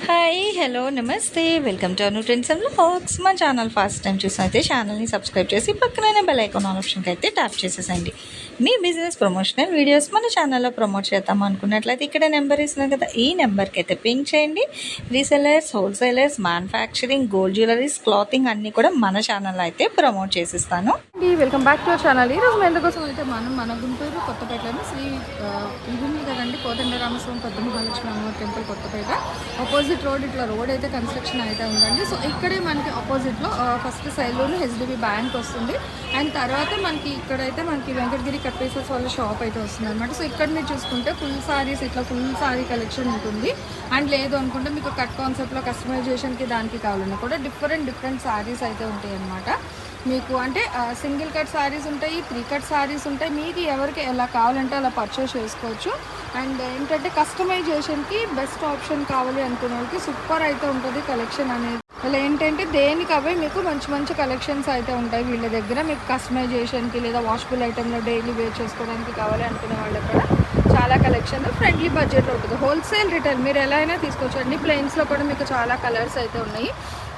Hi hello నమస్తే welcome to Anu trends and vlogs. మా channel first time చూసినైతే ఛానల్ని subscribe చేసి పక్కనైన బెల్ ఐకాన్ ఆప్షన్కి అయితే ట్యాప్ చేసేసండి. మీ బిజినెస్ ప్రమోషనల్ వీడియోస్ మన ఛానల్లో ప్రమోట్ చేద్దాం అనుకున్నట్లయితే ఇక్కడ నెంబర్ ఇస్తున్నాం కదా, ఈ నెంబర్కి అయితే పింక్ చేయండి. Resellers, wholesalers, manufacturing, gold jewelleries, clothing అన్నీ కూడా మన ఛానల్లో అయితే ప్రమోట్ చేసిస్తాను. Welcome back to our channel. ఈరోజు మీ ఎందుకోసం అయితే మన గుంటూరు కొత్తపేటలో శ్రీ ఇది ఉంది కదండి, కోదండరామస్వామి పెద్ద మహాలక్ష్మి అమ్మవారి టెంపుల్ కొత్తపేట ఆపోజిట్ రోడ్. ఇట్లా రోడ్ అయితే కన్స్ట్రక్షన్ అయితే ఉందండి. సో ఇక్కడే మనకి ఆపోజిట్లో ఫస్ట్ సైడ్లోనే హెచ్డిబి బ్యాంక్ వస్తుంది. అండ్ తర్వాత మనకి ఇక్కడైతే మనకి వెంకటగిరి కట్ పీసెస్ వాళ్ళ షాప్ అయితే వస్తుంది అనమాట. సో ఇక్కడ మీరు చూసుకుంటే ఫుల్ సారీస్, ఇట్లా ఫుల్ సారీ కలెక్షన్ ఉంటుంది. అండ్ లేదు అనుకుంటే మీకు కట్ కాన్సెప్ట్లో కస్టమైజేషన్కి దానికి కావాలన్నా కూడా డిఫరెంట్ సారీస్ అయితే ఉంటాయి అనమాట. మీకు అంటే సింగిల్ కట్ సారీస్ ఉంటాయి, 3 కట్ సారీస్ ఉంటాయి. మీకు ఎవరికి ఎలా కావాలంటే అలా పర్చేస్ చేసుకోవచ్చు. అండ్ ఏంటంటే కస్టమైజేషన్కి బెస్ట్ ఆప్షన్ కావాలి అనుకునే వాళ్ళకి సూపర్ అయితే ఉంటుంది కలెక్షన్ అనేది. అలా ఏంటంటే దేనికి అవే మీకు మంచి కలెక్షన్స్ అయితే ఉంటాయి వీళ్ళ దగ్గర. మీకు కస్టమైజేషన్కి లేదా వాషబుల్ ఐటెంలో డైలీ వేర్ చేసుకోవడానికి కావాలి అనుకునే వాళ్ళ దగ్గర చాలా కలెక్షన్ ఫ్రెండ్లీ బడ్జెట్లో ఉంటుంది. హోల్సేల్ రిటైల్ మీరు ఎలా అయినా తీసుకోవచ్చు అండి. ప్లెయిన్స్లో కూడా మీకు చాలా కలర్స్ అయితే ఉన్నాయి.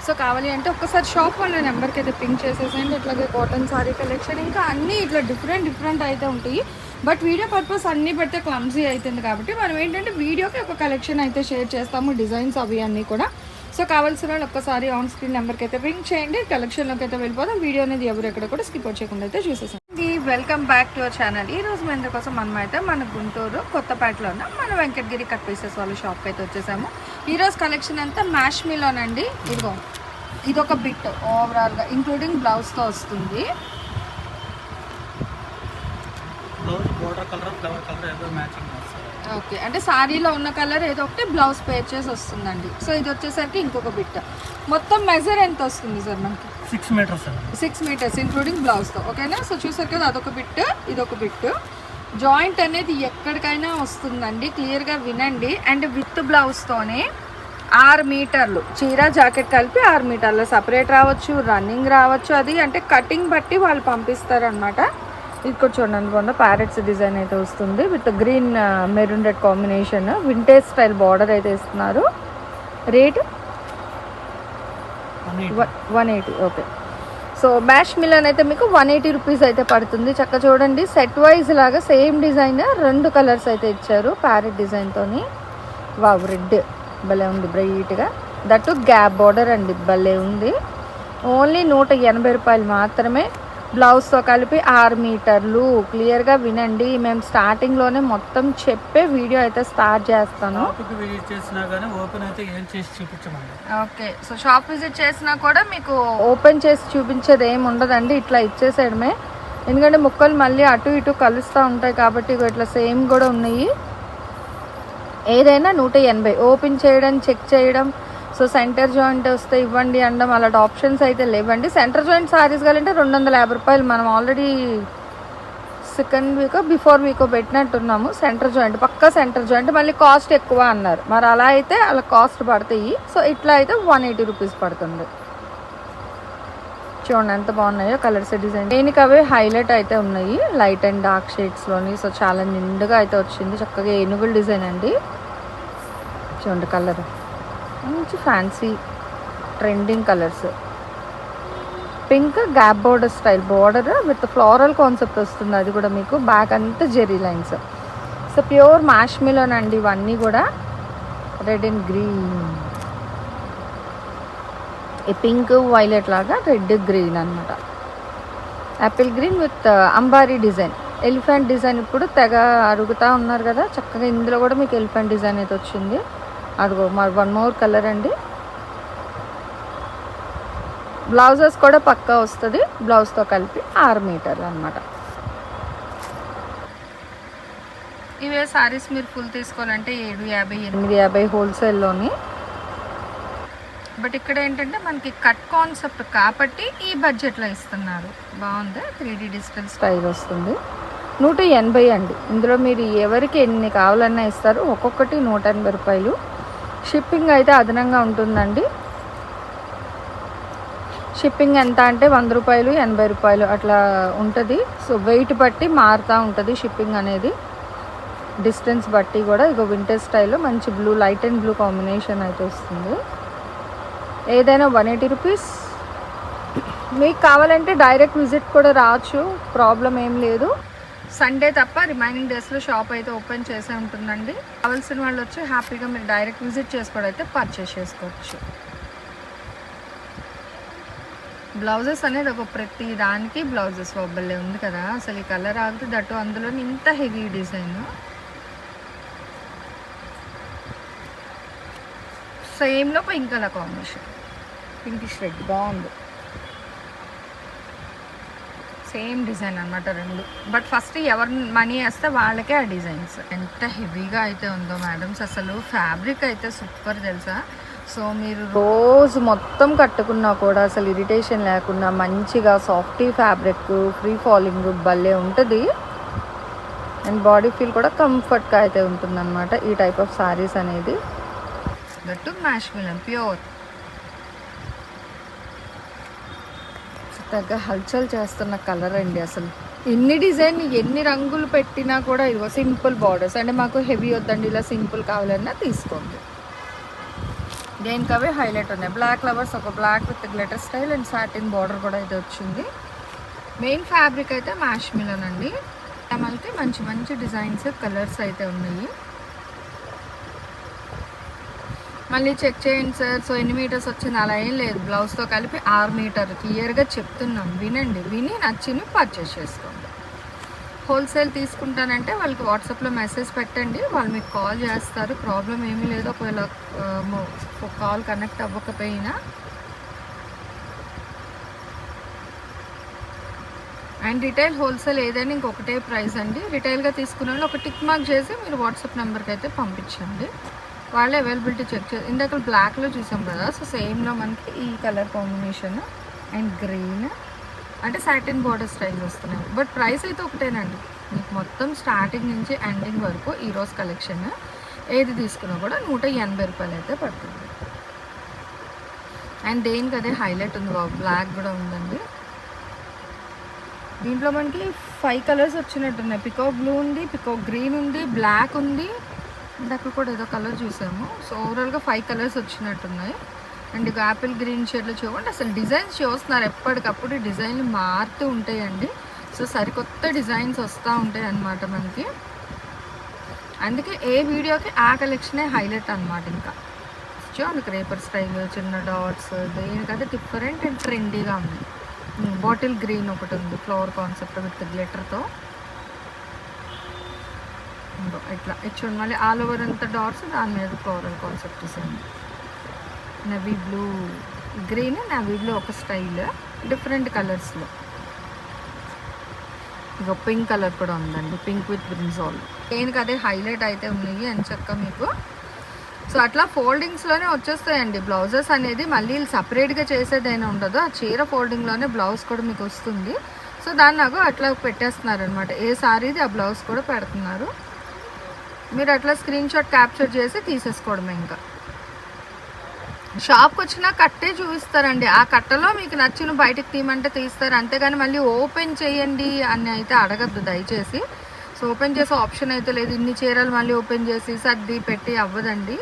సో కావాలి అంటే ఒక్కసారి షాప్ వాళ్ళ నెంబర్కి అయితే పింక్ చేసేసండి. ఇట్లాగే కాటన్ సారీ కలెక్షన్ ఇంకా అన్నీ ఇట్లా డిఫరెంట్ అయితే ఉంటాయి. బట్ వీడియో పర్పస్ అన్నీ పెడితే క్లమ్జీ అవుతుంది కాబట్టి మనం ఏంటంటే వీడియోకి ఒక కలెక్షన్ అయితే షేర్ చేస్తాము, డిజైన్స్ అవి అన్నీ కూడా. సో కావాల్సిన వాళ్ళు ఒక్కసారి ఆన్ స్క్రీన్ నెంబర్కి అయితే పింక్ చేయండి. కలెక్షన్లోకి అయితే వెళ్ళిపోదాం. వీడియో అనేది ఎవరు ఎక్కడ కూడా స్కిప్ చేయకుండా అయితే చూసేసాం. Welcome back to our channel. ఈ రోజు మన కోసం మనం అయితే మన గుంటూరు కొత్తపేటలో ఉన్న మన వెంకటగిరి కట్ పీసెస్ వాళ్ళ షాప్కి అయితే వచ్చేసాము. ఈరోజు కలెక్షన్ అంతా మ్యాష్ మీలోనండి. ఇదిగో ఇదొక బిట్ ఓవరాల్గా ఇంక్లూడింగ్ బ్లౌజ్తో వస్తుంది. ఓకే, అంటే శారీలో ఉన్న కలర్ ఏదో ఒకటి బ్లౌజ్ పేర్ చేసి వస్తుందండి. సో ఇది వచ్చేసరికి ఇంకొక బిట్. మొత్తం మెజర్ ఎంత వస్తుంది సార్ మనకి? 6 మీటర్స్ ఇంక్లూడింగ్ బ్లౌజ్తో. ఓకేనా? సో చూసారు కదా, అదొక బిట్, ఇదొక బిట్. జాయింట్ అనేది ఎక్కడికైనా వస్తుందండి, క్లియర్గా వినండి. అండ్ విత్ బ్లౌజ్తోనే 6 మీటర్లు చీర జాకెట్ కలిపి 6 మీటర్లు సపరేట్ రావచ్చు, రన్నింగ్ రావచ్చు. అది అంటే కటింగ్ బట్టి వాళ్ళు పంపిస్తారు అనమాట. ఇక్కడ చూడండి, కొంత ప్యారెట్స్ డిజైన్ అయితే వస్తుంది with green maroon red combination. Vintage style border అయితే ఇస్తున్నారు. Rate 180. Okay, so mash melon అయితే మీకు 180 రూపీస్ అయితే పడుతుంది. చక్క చూడండి, సెట్ వైజ్ లాగా సేమ్ డిజైన్ 2 కలర్స్ అయితే ఇచ్చారు ప్యారెట్ డిజైన్తోని. వావ్, రెడ్ భలే ఉంది బ్రైట్గా. దట్టు గ్యాప్ బార్డర్ అండి, భలే ఉంది. ఓన్లీ 180 రూపాయలు మాత్రమే. బ్లౌజ్తో కలిపి 6 మీటర్లు. క్లియర్గా వినండి, మేము స్టార్టింగ్లోనే మొత్తం చెప్పే వీడియో అయితే స్టార్ట్ చేస్తాను. ఓకే, సో షాప్ విజిట్ చేసినా కూడా మీకు ఓపెన్ చేసి చూపించేది ఏమి ఉండదండి, ఇట్లా ఇచ్చేసేయడమే. ఎందుకంటే ముక్కలు మళ్ళీ అటు ఇటు కలుస్తూ ఉంటాయి కాబట్టి ఇట్లా సేమ్ కూడా ఉన్నాయి. ఏదైనా 180. ఓపెన్ చేయడం, చెక్ చేయడం, సో సెంటర్ జాయింట్ వస్తే ఇవ్వండి అనడం అలాంటి ఆప్షన్స్ అయితే లేవండి. సెంటర్ జాయింట్ సారీస్ కావాలంటే 250 రూపాయలు. మనం ఆల్రెడీ సెకండ్ వీకో బిఫోర్ వీకో పెట్టినట్టున్నాము. సెంటర్ జాయింట్ పక్కా సెంటర్ జాయింట్, మళ్ళీ కాస్ట్ ఎక్కువ అన్నారు. మరి అలా అయితే అలా కాస్ట్ పడతాయి. సో ఇట్లా అయితే 180 రూపీస్ పడుతుంది. చూడండి ఎంత బాగున్నాయో కలర్స్, డిజైన్ దేనికి అవే హైలైట్ అయితే ఉన్నాయి, లైట్ అండ్ డార్క్ షేడ్స్లోని. సో చాలా నిండుగా అయితే వచ్చింది. చక్కగా ఏనుగుల డిజైన్ అండి. చూడండి కలర్ మంచి fancy trending colours. Pink gap border style border with floral concept వస్తుంది. అది కూడా మీకు బ్యాక్ అంతా జెరీ లైన్స్. సో ప్యూర్ మ్యాష్ మిలన్ అండి ఇవన్నీ కూడా. రెడ్ అండ్ గ్రీన్, ఈ పింక్ వైలెట్ లాగా రెడ్ గ్రీన్ అనమాట. యాపిల్ గ్రీన్ విత్ అంబారీ డిజైన్, ఎలిఫెంట్ డిజైన్. ఇప్పుడు తెగ అడుగుతూ ఉన్నారు కదా, చక్కగా ఇందులో కూడా మీకు ఎలిఫెంట్ డిజైన్ అయితే వచ్చింది. అదిగో మరి 1 మోర్ కలర్ అండి. బ్లౌజెస్ కూడా పక్కా వస్తుంది, బ్లౌజ్తో కలిపి 6 మీటర్లు అనమాట. ఇవే సారీస్ మీరు ఫుల్ తీసుకోవాలంటే 750, 850 హోల్సేల్లోని. బట్ ఇక్కడ ఏంటంటే మనకి కట్ కాన్సెప్ట్ కాబట్టి ఈ బడ్జెట్లో ఇస్తున్నారు. బాగుంది, 3D డిజిటల్ స్టైల్ వస్తుంది. 180 అండి. ఇందులో మీరు ఎవరికి ఎన్ని కావాలన్నా ఇస్తారు. ఒక్కొక్కటి 180 రూపాయలు. షిప్పింగ్ అయితే అదనంగా ఉంటుందండి. షిప్పింగ్ ఎంత అంటే 100 రూపాయలు, 80 రూపాయలు అట్లా ఉంటుంది. సో వెయిట్ బట్టి మారుతూ ఉంటుంది షిప్పింగ్ అనేది. డిస్టెన్స్ బట్టి కూడా ఇగో వింటర్ స్టైల్లో మంచి blue, light and blue combination అయితే వస్తుంది. ఏదైనా 180 రూపీస్. మీకు కావాలంటే డైరెక్ట్ విజిట్ కూడా రావచ్చు, ప్రాబ్లం ఏం లేదు. సండే తప్ప రిమైనింగ్ డేస్లో షాప్ అయితే ఓపెన్ చేసే ఉంటుందండి. కావాల్సిన వాళ్ళు వచ్చి హ్యాపీగా మీరు డైరెక్ట్ విజిట్ చేసుకోవడం అయితే పర్చేస్ చేసుకోవచ్చు. బ్లౌజెస్ అనేది ఒక ప్రతి దానికి బ్లౌజెస్ ఒబ్బలే ఉంది కదా, అసలు ఈ కలర్ ఆగుతుంది దట్టు అందులో ఇంత హెవీ డిజైన్. సేమ్లో pink colour combination, pinkish red బాగుంది. సేమ్ డిజైన్ అనమాట రెండు. బట్ ఫస్ట్ ఎవరు మనీ వేస్తే వాళ్ళకే ఆ డిజైన్స్. ఎంత హెవీగా అయితే ఉందో మేడమ్స్, అసలు ఫ్యాబ్రిక్ అయితే సూపర్ తెలుసా. సో మీరు రోజు మొత్తం కట్టుకున్నా కూడా అసలు ఇరిటేషన్ లేకుండా మంచిగా సాఫ్టీ ఫ్యాబ్రిక్, ఫ్రీ ఫాలింగ్ భలే ఉంటుంది. అండ్ బాడీ ఫీల్ కూడా కంఫర్ట్గా అయితే ఉంటుందన్నమాట ఈ టైప్ ఆఫ్ శారీస్ అనేది. That mash melon pure. తగ్గ హల్చల్ చేస్తున్న కలర్ అండి. అసలు ఎన్ని డిజైన్ ఎన్ని రంగులు పెట్టినా కూడా ఇదిగో సింపుల్ బార్డర్స్. అంటే మాకు హెవీ వద్దండి, ఇలా సింపుల్ కావాలన్నా తీసుకోండి. దేనికవే హైలైట్ ఉన్నాయి. బ్లాక్ ఫ్లవర్స్, ఒక black with glitter style and satin border కూడా అయితే వచ్చింది. మెయిన్ ఫ్యాబ్రిక్ అయితే మ్యాష్ మిలన్ అండి. మనకి మంచి మంచి డిజైన్స్, కలర్స్ అయితే ఉన్నాయి. మళ్ళీ చెక్ చేయండి సార్, సో ఎన్ని మీటర్స్ వచ్చింది అలా ఏం లేదు. బ్లౌజ్తో కలిపి 6 మీటర్ క్లియర్గా చెప్తున్నాం. వినండి, విని నచ్చింది పర్చేస్ చేసుకోండి. హోల్సేల్ తీసుకుంటానంటే వాళ్ళకి వాట్సాప్లో మెసేజ్ పెట్టండి, వాళ్ళు మీకు కాల్ చేస్తారు. ప్రాబ్లం ఏమీ లేదు. ఒకవేళ కాల్ కనెక్ట్ అవ్వకపోయినా. అండ్ రిటైల్ హోల్సేల్ ఏదైనా ఇంకొకటే ప్రైస్ అండి. రిటైల్గా తీసుకున్న వాళ్ళు ఒక టిక్ మార్క్ చేసి మీరు వాట్సాప్ నెంబర్కి అయితే పంపించండి, వాళ్ళే అవైలబిలిటీ చెక్ చేసి. ఇందాక బ్లాక్లో చూసాం కదా, సో సేమ్లో మనకి ఈ కలర్ కాంబినేషన్ అండ్ గ్రీన్ అంటే సాటిన్ బార్డర్ స్టైల్ వస్తున్నాయి. బట్ ప్రైస్ అయితే ఒకటేనండి మీకు మొత్తం స్టార్టింగ్ నుంచి ఎండింగ్ వరకు. ఈరోజు కలెక్షన్ ఏది తీసుకున్నా కూడా 180 రూపాయలు అయితే పడుతుంది. అండ్ దేనికి అదే హైలైట్ ఉంది, బ్లాక్ కూడా ఉందండి. దీంట్లో మనకి 5 కలర్స్ వచ్చినట్టున్నాయి. పికాక్ బ్లూ ఉంది, పికాక్ గ్రీన్ ఉంది, బ్లాక్ ఉంది, ఇందాక కూడా ఏదో కలర్ చూసాము. సో ఓవరాల్గా 5 కలర్స్ వచ్చినట్టున్నాయి. అండ్ ఇక యాపిల్ గ్రీన్ షేడ్లో చూడండి. అసలు డిజైన్స్ చూస్తున్నారు, ఎప్పటికప్పుడు డిజైన్లు మారుతూ ఉంటాయండి. సో సరికొత్త డిజైన్స్ వస్తూ ఉంటాయి అన్నమాట మనకి. అందుకే ఏ వీడియోకి ఆ కలెక్షనే హైలైట్ అనమాట. ఇంకా చూడండి, క్రేపర్ స్టైల్, చిన్న డాట్స్, దేనికైతే డిఫరెంట్ అండ్ ట్రెండీగా ఉంది. బాటిల్ గ్రీన్ ఒకటి ఉంది, ఫ్లవర్ కాన్సెప్ట్ విత్ గ్లిటర్తో. ఇట్లా చూడండి, మళ్ళీ ఆల్ ఓవర్ అంతా డాట్స్, దాని మీద ఫ్లోరల్ కాన్సెప్ట్ ఇస్తుంది. Navy blue, green, navy blue ఒక స్టైల్, డిఫరెంట్ కలర్స్లో. ఇక పింక్ కలర్ కూడా ఉందండి, పింక్ విత్ బ్రింజాల్. దేనికి అదే హైలైట్ అయితే ఉన్నాయి అని చెక్క మీకు. సో అట్లా ఫోల్డింగ్స్లోనే వచ్చేస్తాయండి బ్లౌజెస్ అనేది. మళ్ళీ సపరేట్గా చేసేదైనా ఉండదు, ఆ చీర ఫోల్డింగ్లోనే బ్లౌజ్ కూడా మీకు వస్తుంది. సో దాన్ని నాకు అట్లా పెట్టేస్తున్నారు అనమాట. ఏ సారీది ఆ బ్లౌజ్ కూడా పెడుతున్నారు. మీరు అట్లా స్క్రీన్ షాట్ క్యాప్చర్ చేసి తీసేసుకోవడమే. ఇంకా షాప్కి వచ్చినా కట్టే చూపిస్తారండి. ఆ కట్టలో మీకు నచ్చిన బయటకు తీయమంటే తీస్తారు, అంతేగాని మళ్ళీ ఓపెన్ చేయండి అని అయితే అడగద్దు దయచేసి. సో ఓపెన్ చేసే ఆప్షన్ అయితే లేదు. ఇన్ని చీరలు మళ్ళీ ఓపెన్ చేసి సర్ది పెట్టి అవ్వదండి.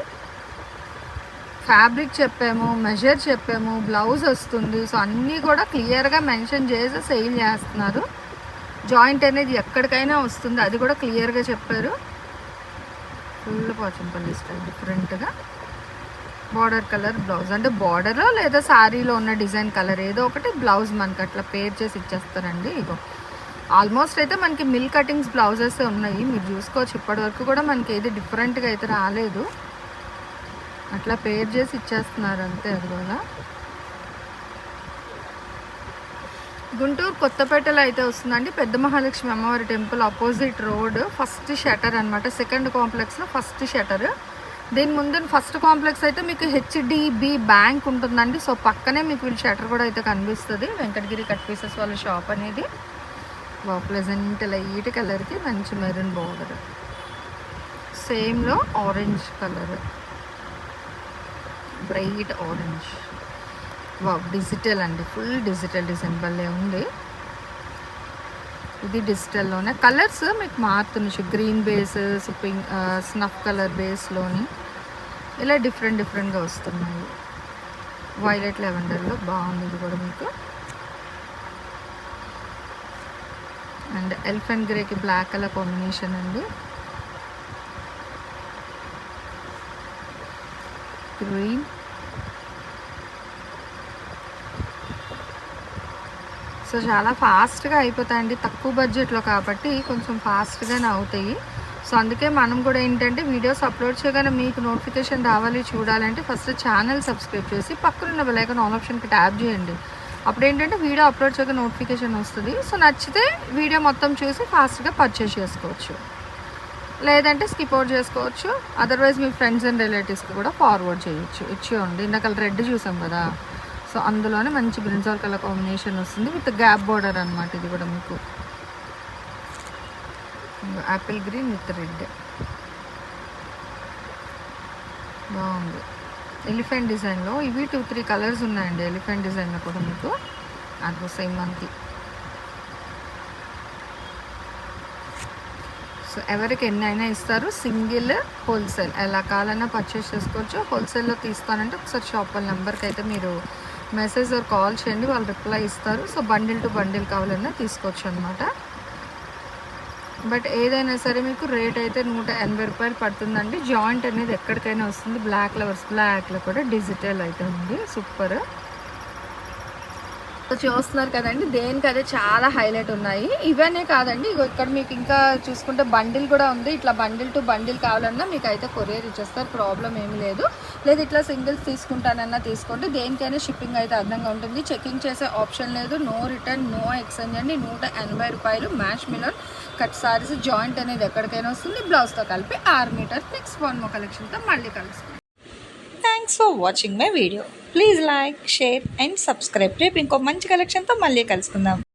ఫ్యాబ్రిక్ చెప్పాము, మెజర్ చెప్పాము, బ్లౌజ్ వస్తుంది. సో అన్నీ కూడా క్లియర్గా మెన్షన్ చేసి సేల్ చేస్తున్నారు. జాయింట్ అనేది ఎక్కడికైనా వస్తుంది, అది కూడా క్లియర్గా చెప్పారు. ఫుల్ పోచంపల్లి స్టైల్ డిఫరెంట్గా. బార్డర్ కలర్ బ్లౌజ్, అంటే బార్డర్లో లేదా శారీలో ఉన్న డిజైన్ కలర్ ఏదో ఒకటి బ్లౌజ్ మనకి అట్లా పేర్ చేసి ఇచ్చేస్తారండి. ఇగో ఆల్మోస్ట్ అయితే మనకి మిల్ కటింగ్స్ బ్లౌజెస్ ఉన్నాయి, మీరు చూసుకోవచ్చు. ఇప్పటివరకు కూడా మనకి ఏది డిఫరెంట్గా అయితే రాలేదు. అట్లా పేర్ చేసి ఇచ్చేస్తున్నారు అంతే. అది కూడా గుంటూరు కొత్తపేటలో అయితే వస్తుందండి. పెద్ద మహాలక్ష్మి అమ్మవారి temple opposite road, first shutter అనమాట. సెకండ్ కాంప్లెక్స్లో ఫస్ట్ షటర్. దీని ముందు ఫస్ట్ కాంప్లెక్స్ అయితే మీకు హెచ్డిబి బ్యాంక్ ఉంటుందండి. సో పక్కనే మీకు వీళ్ళు షటర్ కూడా అయితే కనిపిస్తుంది. వెంకటగిరి కట్ పీసెస్ వాళ్ళ షాప్ అనేది. ప్లెజెంట్ లైట్ కలర్కి మంచి మెరూన్ బార్డర్, సేమ్లో orange colour, bright orange. Digital అండి, ఫుల్ డిజిటల్ డిజైన్ భలే ఉంది. ఇది డిజిటల్లోనే కలర్స్ మీకు మారుతుండొచ్చు, green base, pink, snuff colour బేస్లోని ఇలా డిఫరెంట్గా వస్తున్నాయి. వైలెట్ లెవెండర్లో బాగుంది ఇది కూడా మీకు. అండ్ ఎలిఫెంట్ గ్రేకి బ్లాక్ కలర్ కాంబినేషన్ అండి. గ్రీన్, సో చాలా ఫాస్ట్గా అయిపోతాయండి, తక్కువ బడ్జెట్లో కాబట్టి కొంచెం ఫాస్ట్గానే అవుతాయి. సో అందుకే మనం కూడా ఏంటంటే వీడియోస్ అప్లోడ్ చేయగానే మీకు నోటిఫికేషన్ రావాలి చూడాలంటే ఫస్ట్ ఛానల్ సబ్స్క్రైబ్ చేసి పక్కనున్న బెల్ ఐకాన్ ఆల్ ఆప్షన్కి ట్యాప్ చేయండి. అప్పుడు ఏంటంటే వీడియో అప్లోడ్ చేయగా నోటిఫికేషన్ వస్తుంది. సో నచ్చితే వీడియో మొత్తం చూసి ఫాస్ట్గా పర్చేస్ చేసుకోవచ్చు, లేదంటే స్కిప్ అవుట్ చేసుకోవచ్చు. అదర్వైజ్ మీ ఫ్రెండ్స్ అండ్ రిలేటివ్స్కి కూడా ఫార్వర్డ్ చేయొచ్చు. ఇచ్చేయండి, ఇందాక రెడ్ చూసాం కదా, సో అందులోనే మంచి బ్రింజాల్ కలర్ కాంబినేషన్ వస్తుంది విత్ గ్యాప్ బోర్డర్ అనమాట. ఇది కూడా మీకు యాపిల్ గ్రీన్ విత్ రెడ్ బాగుంది. ఎలిఫెంట్ డిజైన్లో ఇవి 2-3 కలర్స్ ఉన్నాయండి. ఎలిఫెంట్ డిజైన్లో కూడా మీకు అది సేమ్ మనకి. సో ఎవరికి ఎన్ని అయినా ఇస్తారు, సింగిల్ హోల్సేల్ ఎలా కావాలన్నా పర్చేస్ చేసుకోవచ్చు. హోల్సేల్లో తీస్తానంటే ఒకసారి షాప్ వాళ్ళ నెంబర్కి అయితే మీరు మెసేజ్ ఆర్ కాల్ చేయండి, వాళ్ళు రిప్లై ఇస్తారు. సో బండిల్ టు బండిల్ కావాలన్నా తీసుకోవచ్చు అనమాట. బట్ ఏదైనా సరే మీకు రేట్ అయితే 180 రూపాయలు పడుతుందండి. జాయింట్ అనేది ఎక్కడికైనా వస్తుంది. బ్లాక్లో కూడా డిజిటల్ అయితే ఉంది, సూపర్. చూస్తున్నారు కదండి, దేనికి అదే చాలా హైలైట్ ఉన్నాయి. ఇవన్నీ కాదండి, ఇక్కడ మీకు ఇంకా చూసుకుంటే బండిల్ కూడా ఉంది. ఇట్లా బండిల్ టు బండిల్ కావాలన్నా మీకు అయితే కొరియర్ ఇచ్చేస్తారు, ప్రాబ్లం ఏమీ లేదు. లేదు ఇట్లా సింగిల్స్ తీసుకుంటానన్నా తీసుకోండి, దేనికైనా షిప్పింగ్ అయితే అర్థంగా ఉంటుంది. చెకింగ్ చేసే ఆప్షన్ లేదు, నో రిటర్న్, నో ఎక్స్చేంజ్ అండి. 180 రూపాయలు. మ్యాష్ మిలర్ కట్ సారీస్, జాయింట్ అనేది ఎక్కడికైనా వస్తుంది. బ్లౌజ్తో కలిపి 6 మీటర్స్. నెక్స్ట్ 1 మోర్ కలెక్షన్తో మళ్ళీ కలుస్తుంది. Thanks for watching my video. Please like, share and subscribe. రేపు ఇంకో మంచి కలెక్షన్తో మళ్ళీ కలుసుకుందాం.